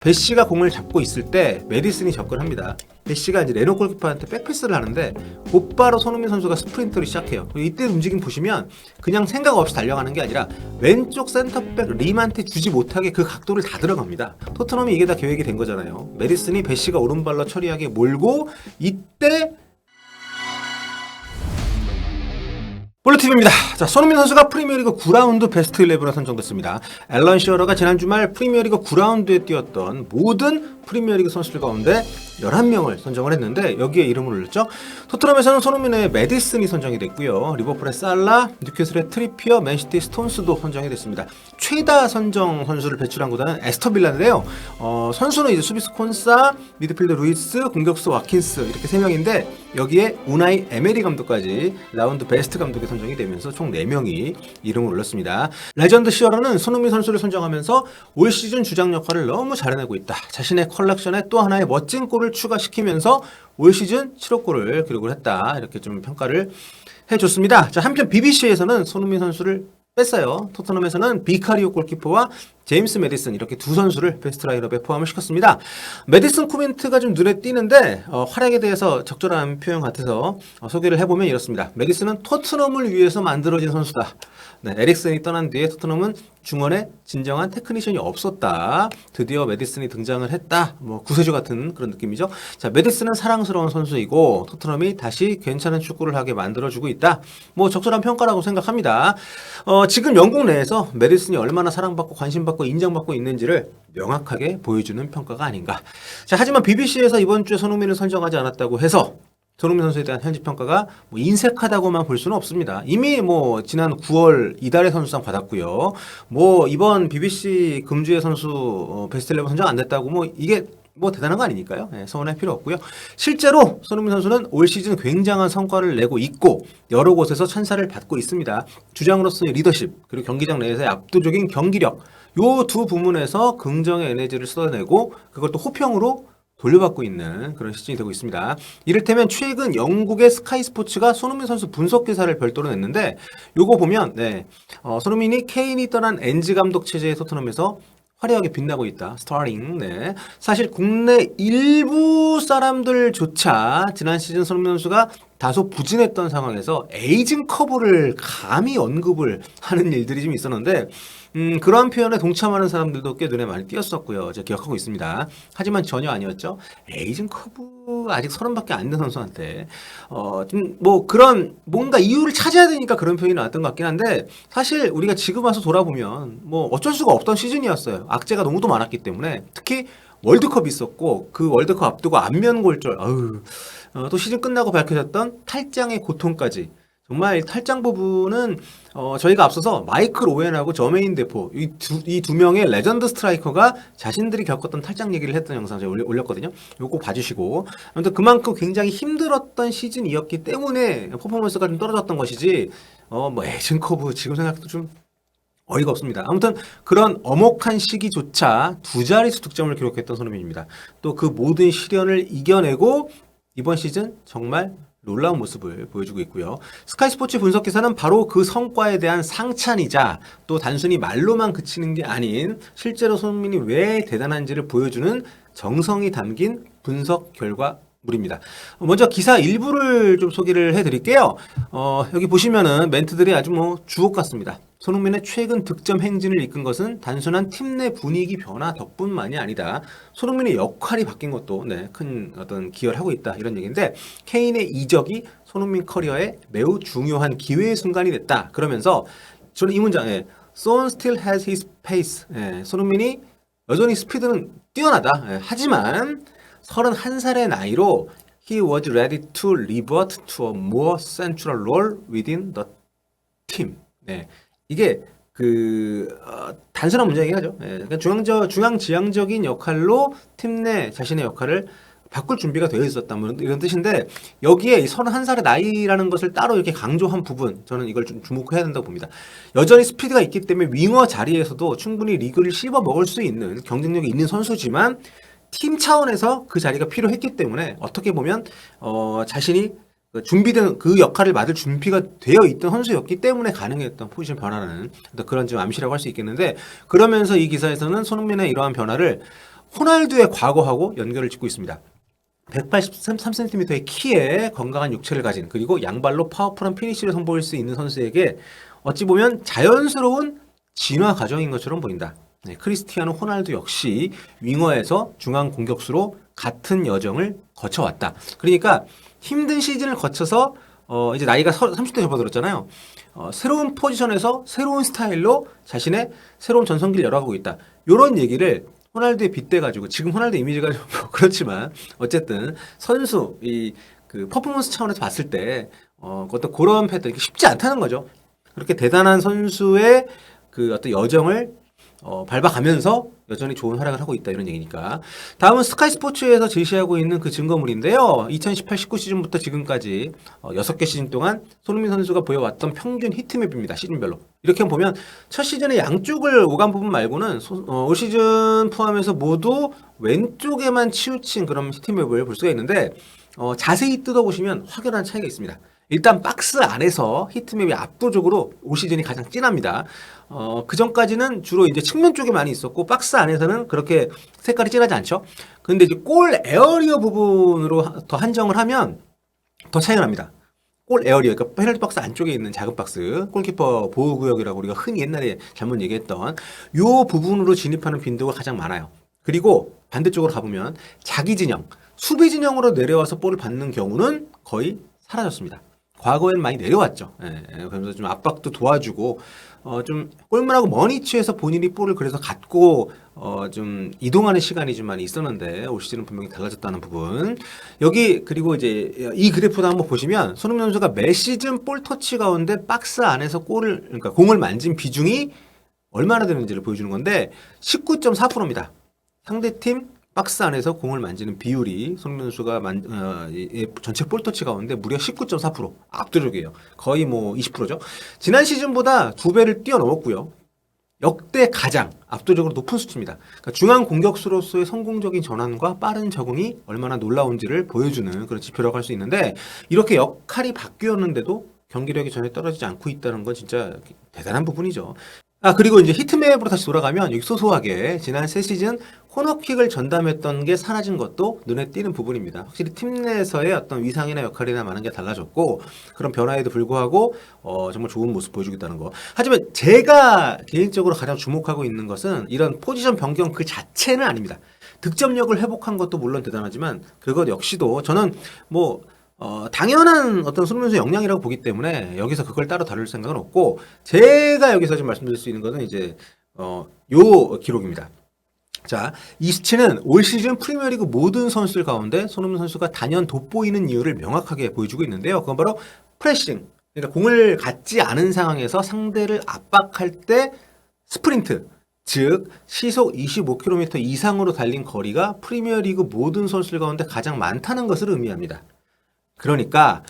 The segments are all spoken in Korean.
베시가 공을 잡고 있을 때 메디슨이 접근합니다. 베시가 이제 레노 골키퍼한테 백패스를 하는데 곧바로 손흥민 선수가 스프린트를 시작해요. 이때 움직임 보시면 그냥 생각 없이 달려가는 게 아니라 왼쪽 센터백 림한테 주지 못하게 그 각도를 다 들어갑니다. 토트넘이 이게 다 계획이 된 거잖아요. 메디슨이 베시가 오른발로 처리하게 몰고 이때 볼로TV입니다. 자, 손흥민 선수가 프리미어리그 9라운드 베스트 11에 선정됐습니다. 앨런 시어러가 지난 주말 프리미어리그 9라운드에 뛰었던 모든 프리미어리그 선수들 가운데 11명을 선정을 했는데 여기에 이름을 올렸죠. 토트넘에서는 손흥민의 메디슨이 선정이 됐고요. 리버풀의 살라, 뉴캐슬의 트리피어, 맨시티 스톤스도 선정이 됐습니다. 최다 선정 선수를 배출한 구단은 에스턴빌라인데요. 선수는 이제 수비수 콘사, 미드필더 루이스, 공격수 와킨스 이렇게 3명인데 여기에 우나이 에메리 감독까지 라운드 베스트 감독에 선정이 되면서 총 4명이 이름을 올렸습니다. 레전드 시어러는 손흥민 선수를 선정하면서 올 시즌 주장 역할을 너무 잘해내고 있다. 자신의 컬렉션에 또 하나의 멋진 골을 추가시키면서 올 시즌 7호 골을 기록을 했다. 이렇게 좀 평가를 해줬습니다. 자, 한편 BBC에서는 손흥민 선수를 뺐어요. 토트넘에서는 비카리오 골키퍼와 제임스 메디슨 이렇게 두 선수를 베스트 라인업에 포함을 시켰습니다. 메디슨 코멘트가 좀 눈에 띄는데 활약에 대해서 적절한 표현 같아서 소개를 해보면 이렇습니다. 메디슨은 토트넘을 위해서 만들어진 선수다. 네, 에릭슨이 떠난 뒤에 토트넘은 중원에 진정한 테크니션이 없었다. 드디어 메디슨이 등장을 했다. 뭐 구세주 같은 그런 느낌이죠. 자, 메디슨은 사랑스러운 선수이고 토트넘이 다시 괜찮은 축구를 하게 만들어주고 있다. 뭐 적절한 평가라고 생각합니다. 지금 영국 내에서 메디슨이 얼마나 사랑받고 관심받고 인정받고 있는지를 명확하게 보여주는 평가가 아닌가. 자, 하지만 BBC에서 이번 주에 손흥민을 선정하지 않았다고 해서 손흥민 선수에 대한 현지 평가가 뭐 인색하다고만 볼 수는 없습니다. 이미 뭐 지난 9월 이달에 선수상 받았고요. 뭐 이번 BBC 금주의 선수 베스트 11 선정 안 됐다고 뭐 이게 뭐 대단한 거 아니니까요. 네, 서운할 필요 없고요. 실제로 손흥민 선수는 올 시즌 굉장한 성과를 내고 있고 여러 곳에서 찬사를 받고 있습니다. 주장으로서의 리더십 그리고 경기장 내에서의 압도적인 경기력 요 두 부문에서 긍정의 에너지를 쏟아내고 그걸 또 호평으로 돌려받고 있는 그런 시즌이 되고 있습니다. 이를테면 최근 영국의 스카이 스포츠가 손흥민 선수 분석 기사를 별도로 냈는데 요거 보면 손흥민이 케인이 떠난 엔즈 감독 체제의 토트넘에서 화려하게 빛나고 있다. 스타링. 네. 사실 국내 일부 사람들조차 지난 시즌 손흥민 선수가 다소 부진했던 상황에서 에이징 커브를 감히 언급을 하는 일들이 좀 있었는데 그러한 표현에 동참하는 사람들도 꽤 눈에 많이 띄었었고요. 제가 기억하고 있습니다. 하지만 전혀 아니었죠. 에이징 커브 아직 30밖에 안 된 선수한테 좀 뭐 그런 뭔가 이유를 찾아야 되니까 그런 표현이 나왔던 것 같긴 한데 사실 우리가 지금 와서 돌아보면 뭐 어쩔 수가 없던 시즌이었어요. 악재가 너무도 많았기 때문에 특히 월드컵이 있었고 그 월드컵 앞두고 안면골절 또 시즌 끝나고 밝혀졌던 탈장의 고통까지 정말 탈장 부분은 저희가 앞서서 마이클 오웬하고 저메인 데포 이 두 명의 레전드 스트라이커가 자신들이 겪었던 탈장 얘기를 했던 영상 제가 올렸거든요. 요거 봐주시고 아무튼 그만큼 굉장히 힘들었던 시즌이었기 때문에 퍼포먼스가 좀 떨어졌던 것이지 뭐 에이징커브 지금 생각해도 좀 어이가 없습니다. 아무튼 그런 엄혹한 시기조차 두 자릿수 득점을 기록했던 손흥민입니다. 또 그 모든 시련을 이겨내고 이번 시즌 정말 놀라운 모습을 보여주고 있고요. 스카이 스포츠 분석 기사는 바로 그 성과에 대한 상찬이자 또 단순히 말로만 그치는 게 아닌 실제로 손흥민이 왜 대단한지를 보여주는 정성이 담긴 분석 결과물입니다. 먼저 기사 일부를 좀 소개를 해드릴게요. 여기 보시면은 멘트들이 아주 뭐 주옥 같습니다. 손흥민의 최근 득점 행진을 이끈 것은 단순한 팀 내 분위기 변화 덕분만이 아니다. 손흥민의 역할이 바뀐 것도 큰 어떤 기여를 하고 있다. 이런 얘기인데 케인의 이적이 손흥민 커리어에 매우 중요한 기회의 순간이 됐다. 그러면서 저는 이 문장에 Son still has his pace. 손흥민이 여전히 스피드는 뛰어나다. 하지만 31살의 나이로 He was ready to revert to a more central role within the team. 이게 단순한 문장이긴 하죠. 그러니까 중앙지향적인 역할로 팀 내 자신의 역할을 바꿀 준비가 되어 있었다. 뭐 이런 뜻인데 여기에 31살의 나이라는 것을 따로 이렇게 강조한 부분 저는 이걸 좀 주목해야 된다고 봅니다. 여전히 스피드가 있기 때문에 윙어 자리에서도 충분히 리그를 씹어 먹을 수 있는 경쟁력이 있는 선수지만 팀 차원에서 그 자리가 필요했기 때문에 어떻게 보면 자신이 준비된 그 역할을 맡을 준비가 되어 있던 선수였기 때문에 가능했던 포지션 변화라는 그런 좀 암시라고 할 수 있겠는데 그러면서 이 기사에서는 손흥민의 이러한 변화를 호날두의 과거하고 연결을 짓고 있습니다. 183cm의 키에 건강한 육체를 가진, 그리고 양발로 파워풀한 피니쉬를 선보일 수 있는 선수에게 어찌 보면 자연스러운 진화 과정인 것처럼 보인다. 네, 크리스티아노 호날두 역시 윙어에서 중앙 공격수로 같은 여정을 거쳐왔다. 그러니까 힘든 시즌을 거쳐서 이제 나이가 30대 접어들었잖아요. 새로운 포지션에서 새로운 스타일로 자신의 새로운 전성기를 열어가고 있다. 이런 얘기를 호날두에 빗대가지고, 지금 호날두 이미지가 좀 그렇지만 어쨌든 선수 그 퍼포먼스 차원에서 봤을 때 어떤 그런 패턴 쉽지 않다는 거죠. 그렇게 대단한 선수의 그 어떤 여정을 밟아가면서 여전히 좋은 활약을 하고 있다, 이런 얘기니까. 다음은 스카이 스포츠에서 제시하고 있는 그 증거물인데요. 2018-19 시즌부터 지금까지 6개 시즌 동안 손흥민 선수가 보여왔던 평균 히트맵입니다. 시즌별로. 이렇게 보면 첫 시즌에 양쪽을 오간 부분 말고는 올 시즌 포함해서 모두 왼쪽에만 치우친 그런 히트맵을 볼 수가 있는데, 자세히 뜯어보시면 확연한 차이가 있습니다. 일단 박스 안에서 히트맵이 압도적으로 올 시즌이 가장 진합니다. 그 전까지는 주로 이제 측면 쪽에 많이 있었고, 박스 안에서는 그렇게 색깔이 진하지 않죠. 근데 이제 골 에어리어 부분으로 더 한정을 하면 더 차이가 납니다. 골 에어리어, 그러니까 페널티 박스 안쪽에 있는 작은 박스, 골키퍼 보호구역이라고 우리가 흔히 옛날에 잘못 얘기했던 요 부분으로 진입하는 빈도가 가장 많아요. 그리고 반대쪽으로 가보면 자기 진영, 수비 진영으로 내려와서 볼을 받는 경우는 거의 사라졌습니다. 과거엔 많이 내려왔죠. 그러면서 좀 압박도 도와주고, 좀 골문하고 먼 위치에서 본인이 볼을 그래서 갖고, 좀 이동하는 시간이 좀 많이 있었는데, 올 시즌은 분명히 달라졌다는 부분. 여기, 그리고 이제 이 그래프도 한번 보시면, 손흥민 선수가 매 시즌 볼 터치 가운데 박스 안에서 그러니까 공을 만진 비중이 얼마나 되는지를 보여주는 건데, 19.4%입니다. 상대팀 박스 안에서 공을 만지는 비율이 손흥민 선수가 전체 볼터치 가운데 무려 19.4%, 압도적이에요. 거의 뭐 20%죠. 지난 시즌보다 2배를 뛰어넘었고요. 역대 가장 압도적으로 높은 수치입니다. 그러니까 중앙 공격수로서의 성공적인 전환과 빠른 적응이 얼마나 놀라운지를 보여주는 그런 지표라고 할 수 있는데, 이렇게 역할이 바뀌었는데도 경기력이 전혀 떨어지지 않고 있다는 건 진짜 대단한 부분이죠. 그리고 이제 히트맵으로 다시 돌아가면 여기 소소하게 지난 새 시즌 코너킥을 전담했던 게 사라진 것도 눈에 띄는 부분입니다. 확실히 팀 내에서의 어떤 위상이나 역할이나 많은 게 달라졌고, 그런 변화에도 불구하고 정말 좋은 모습 보여주고 있다는 거. 하지만 제가 개인적으로 가장 주목하고 있는 것은 이런 포지션 변경 그 자체는 아닙니다. 득점력을 회복한 것도 물론 대단하지만 그것 역시도 저는 당연한 어떤 손흥민 선수의 역량이라고 보기 때문에 여기서 그걸 따로 다룰 생각은 없고, 제가 여기서 좀 말씀드릴 수 있는 것은 이제 요 기록입니다. 자, 이 수치는 올 시즌 프리미어리그 모든 선수들 가운데 손흥민 선수가 단연 돋보이는 이유를 명확하게 보여주고 있는데요. 그건 바로 프레싱. 그러니까 공을 갖지 않은 상황에서 상대를 압박할 때 스프린트, 즉 시속 25km 이상으로 달린 거리가 프리미어리그 모든 선수들 가운데 가장 많다는 것을 의미합니다. 그러니까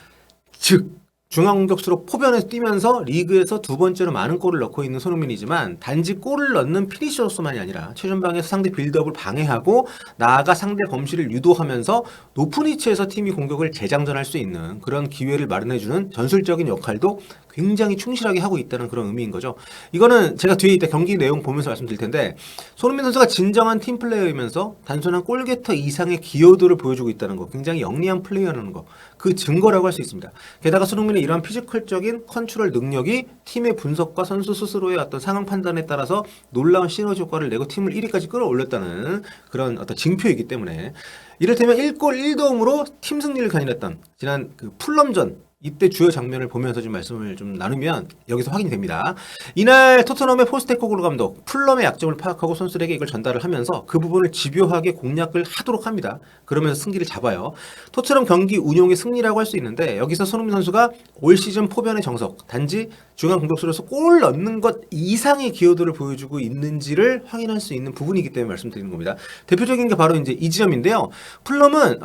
즉 중앙 공격수로 포변에서 뛰면서 리그에서 두 번째로 많은 골을 넣고 있는 손흥민이지만, 단지 골을 넣는 피니셔로서만이 아니라 최전방에서 상대 빌드업을 방해하고 나아가 상대 범실을 유도하면서 높은 위치에서 팀이 공격을 재장전할 수 있는 그런 기회를 마련해주는 전술적인 역할도 굉장히 충실하게 하고 있다는 그런 의미인 거죠. 이거는 제가 뒤에 이따 경기 내용 보면서 말씀드릴 텐데, 손흥민 선수가 진정한 팀 플레이어이면서 단순한 골게터 이상의 기여도를 보여주고 있다는 거, 굉장히 영리한 플레이어라는 거, 그 증거라고 할 수 있습니다. 게다가 손흥민의 이러한 피지컬적인 컨트롤 능력이 팀의 분석과 선수 스스로의 어떤 상황 판단에 따라서 놀라운 시너지 효과를 내고 팀을 1위까지 끌어올렸다는 그런 어떤 징표이기 때문에, 이를테면 1골 1도움으로 팀 승리를 가져냈던 지난 그 풀럼전, 이때 주요 장면을 보면서 좀 말씀을 좀 나누면 여기서 확인이 됩니다. 이날 토트넘의 포스테코글루 감독, 풀럼의 약점을 파악하고 선수들에게 이걸 전달을 하면서 그 부분을 집요하게 공략을 하도록 합니다. 그러면서 승기를 잡아요. 토트넘 경기 운용의 승리라고 할 수 있는데, 여기서 손흥민 선수가 올 시즌 포변의 정석, 단지 중앙 공격수로서 골 넣는 것 이상의 기여도를 보여주고 있는지를 확인할 수 있는 부분이기 때문에 말씀드리는 겁니다. 대표적인 게 바로 이제 이 지점인데요. 풀럼은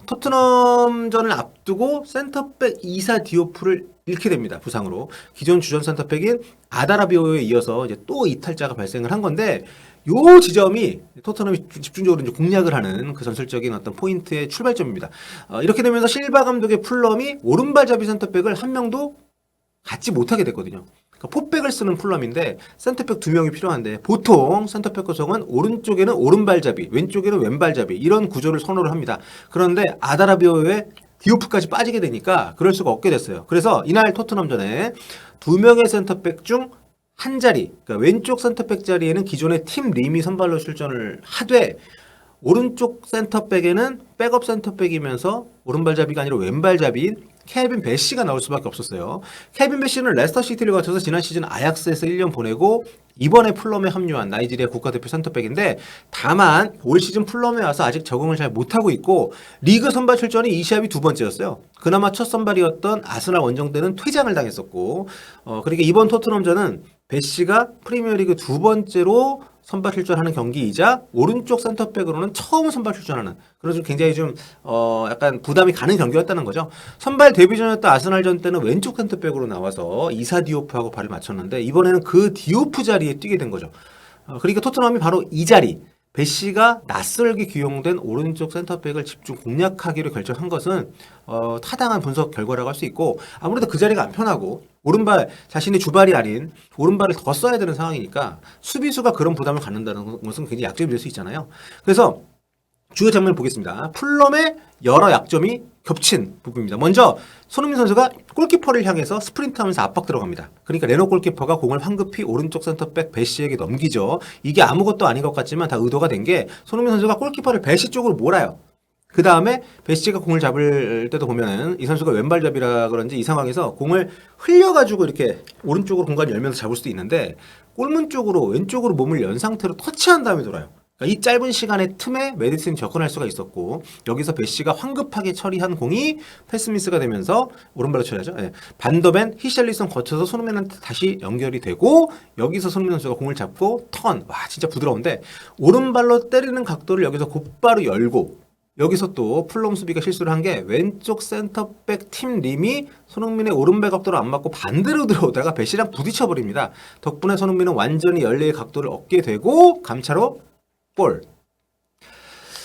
토트넘전을 앞두고 센터백 이사 디오프를 잃게 됩니다. 부상으로. 기존 주전 센터백인 아다라비오에 이어서 이제 또 이탈자가 발생을 한 건데, 요 지점이 토트넘이 집중적으로 이제 공략을 하는 그 전술적인 어떤 포인트의 출발점입니다. 이렇게 되면서 실바 감독의 풀럼이 오른발잡이 센터백을 한 명도 갖지 못하게 됐거든요. 그러니까 포백을 쓰는 풀럼인데 센터백 2명이 필요한데 보통 센터백 구성은 오른쪽에는 오른발잡이, 왼쪽에는 왼발잡이 이런 구조를 선호를 합니다. 그런데 아다라비오의 디오프까지 빠지게 되니까 그럴 수가 없게 됐어요. 그래서 이날 토트넘전에 2명의 센터백 중 한 자리, 그러니까 왼쪽 센터백 자리에는 기존의 팀 림이 선발로 출전을 하되 오른쪽 센터백에는 백업 센터백이면서 오른발잡이가 아니라 왼발잡이인 케빈 배시가 나올 수밖에 없었어요. 케빈 배시는 레스터 시티를 거쳐서 지난 시즌 아약스에서 1년 보내고 이번에 풀럼에 합류한 나이지리아 국가대표 센터백인데 다만 올 시즌 풀럼에 와서 아직 적응을 잘 못하고 있고 리그 선발 출전이 이 시합이 2번째였어요. 그나마 첫 선발이었던 아스날 원정 때는 퇴장을 당했었고 그러니까 이번 토트넘전은 배시가 프리미어리그 2번째로 선발 출전하는 경기이자 오른쪽 센터백으로는 처음 선발 출전하는 그래서 굉장히 좀 약간 부담이 가는 경기였다는 거죠. 선발 데뷔전이었던 아스날전 때는 왼쪽 센터백으로 나와서 이사 디오프하고 발을 맞췄는데 이번에는 그 디오프 자리에 뛰게 된 거죠. 그러니까 토트넘이 바로 이 자리 배시가 낯설게 기용된 오른쪽 센터백을 집중 공략하기로 결정한 것은 타당한 분석 결과라고 할 수 있고 아무래도 그 자리가 안 편하고 오른발 자신의 주발이 아닌 오른발을 더 써야 되는 상황이니까 수비수가 그런 부담을 갖는다는 것은 굉장히 약점이 될 수 있잖아요. 그래서 주요 장면을 보겠습니다. 풀럼의 여러 약점이 겹친 부분입니다. 먼저 손흥민 선수가 골키퍼를 향해서 스프린트하면서 압박 들어갑니다. 그러니까 레노 골키퍼가 공을 황급히 오른쪽 센터백 배시에게 넘기죠. 이게 아무것도 아닌 것 같지만 다 의도가 된 게 손흥민 선수가 골키퍼를 배시 쪽으로 몰아요. 그 다음에 배시가 공을 잡을 때도 보면은 이 선수가 왼발잡이라 그런지 이 상황에서 공을 흘려가지고 이렇게 오른쪽으로 공간을 열면서 잡을 수도 있는데 골문 쪽으로 왼쪽으로 몸을 연 상태로 터치한 다음에 돌아요. 그러니까 이 짧은 시간의 틈에 메디슨이 접근할 수가 있었고 여기서 배시가 황급하게 처리한 공이 패스미스가 되면서 오른발로 처리하죠. 네. 반더벤, 히샬리슨 거쳐서 손흥민한테 다시 연결이 되고 여기서 손흥민 선수가 공을 잡고 턴. 와 진짜 부드러운데 오른발로 때리는 각도를 여기서 곧바로 열고 여기서 또 풀럼 수비가 실수를 한 게 왼쪽 센터백 팀 림이 손흥민의 오른발 각도를 안 맞고 반대로 들어오다가 배시랑 부딪혀버립니다. 덕분에 손흥민은 완전히 연례의 각도를 얻게 되고 감차로 골.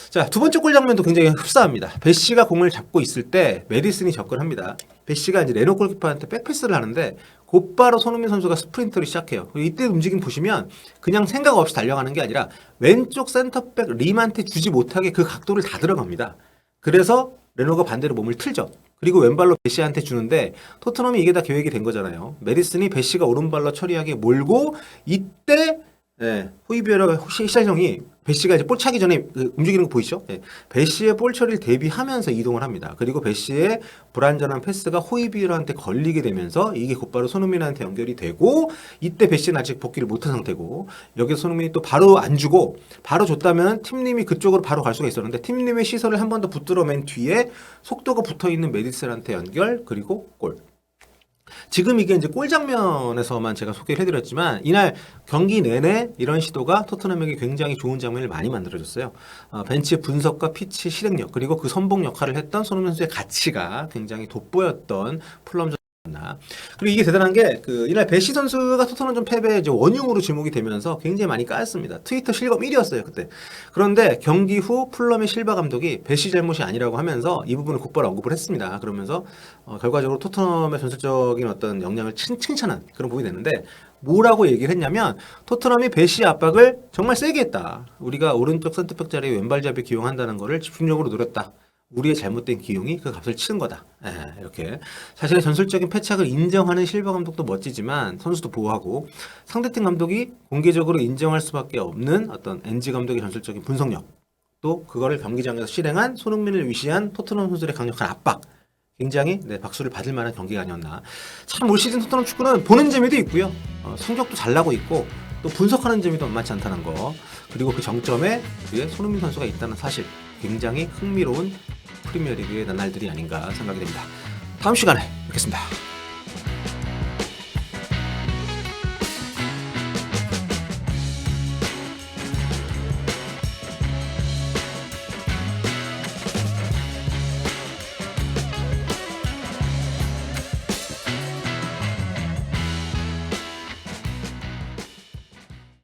자, 두 번째 골 장면도 굉장히 흡사합니다. 배시가 공을 잡고 있을 때 메디슨이 접근합니다. 배시가 이제 레노 골키퍼한테 백패스를 하는데 곧바로 손흥민 선수가 스프린트를 시작해요. 이때 움직임 보시면 그냥 생각 없이 달려가는 게 아니라 왼쪽 센터백 림한테 주지 못하게 그 각도를 다 들어갑니다. 그래서 레노가 반대로 몸을 틀죠. 그리고 왼발로 배시한테 주는데 토트넘이 이게 다 계획이 된 거잖아요. 메디슨이 배시가 오른발로 처리하게 몰고 이때 호이비에르 히샬령이 배시가 이제 볼 차기 전에 움직이는 거 보이시죠? 배시의 볼 처리를 대비하면서 이동을 합니다. 그리고 배시의 불안전한 패스가 호이비에르한테 걸리게 되면서 이게 곧바로 손흥민한테 연결이 되고 이때 배시는 아직 복귀를 못한 상태고 여기서 손흥민이 또 바로 안 주고 바로 줬다면 팀님이 그쪽으로 바로 갈 수가 있었는데 팀님의 시선을 한 번 더 붙들어맨 뒤에 속도가 붙어있는 메디슨한테 연결 그리고 골. 지금 이게 이제 골 장면에서만 제가 소개를 해드렸지만 이날 경기 내내 이런 시도가 토트넘에게 굉장히 좋은 장면을 많이 만들어줬어요. 벤치의 분석과 피치 실행력 그리고 그 선봉 역할을 했던 손흥민 선수의 가치가 굉장히 돋보였던 풀럼전. 그리고 이게 대단한 게 이날 배시 선수가 토트넘전 패배에 이제 원흉으로 지목이 되면서 굉장히 많이 까였습니다. 트위터 실검 1위였어요 그때. 그런데 경기 후 풀럼의 실바 감독이 배시 잘못이 아니라고 하면서 이 부분을 곧바로 언급을 했습니다. 그러면서 결과적으로 토트넘의 전술적인 어떤 역량을 칭찬한 그런 부분이 됐는데 뭐라고 얘기를 했냐면 토트넘이 배시 압박을 정말 세게 했다. 우리가 오른쪽 센터백 자리에 왼발잡이 기용한다는 거를 집중적으로 노렸다. 우리의 잘못된 기용이 그 값을 치른 거다. 이렇게 자신의 전술적인 패착을 인정하는 실버 감독도 멋지지만 선수도 보호하고 상대팀 감독이 공개적으로 인정할 수밖에 없는 어떤 NG 감독의 전술적인 분석력 또 그거를 경기장에서 실행한 손흥민을 위시한 토트넘 선수들의 강력한 압박 굉장히 박수를 받을 만한 경기가 아니었나. 참 올 시즌 토트넘 축구는 보는 재미도 있고요. 성적도 잘 나고 있고 또 분석하는 재미도 만만치 않다는 거 그리고 그 정점에 뒤에 손흥민 선수가 있다는 사실 굉장히 흥미로운 프리미어리그의 나날들이 아닌가 생각이 됩니다. 다음 시간에 뵙겠습니다.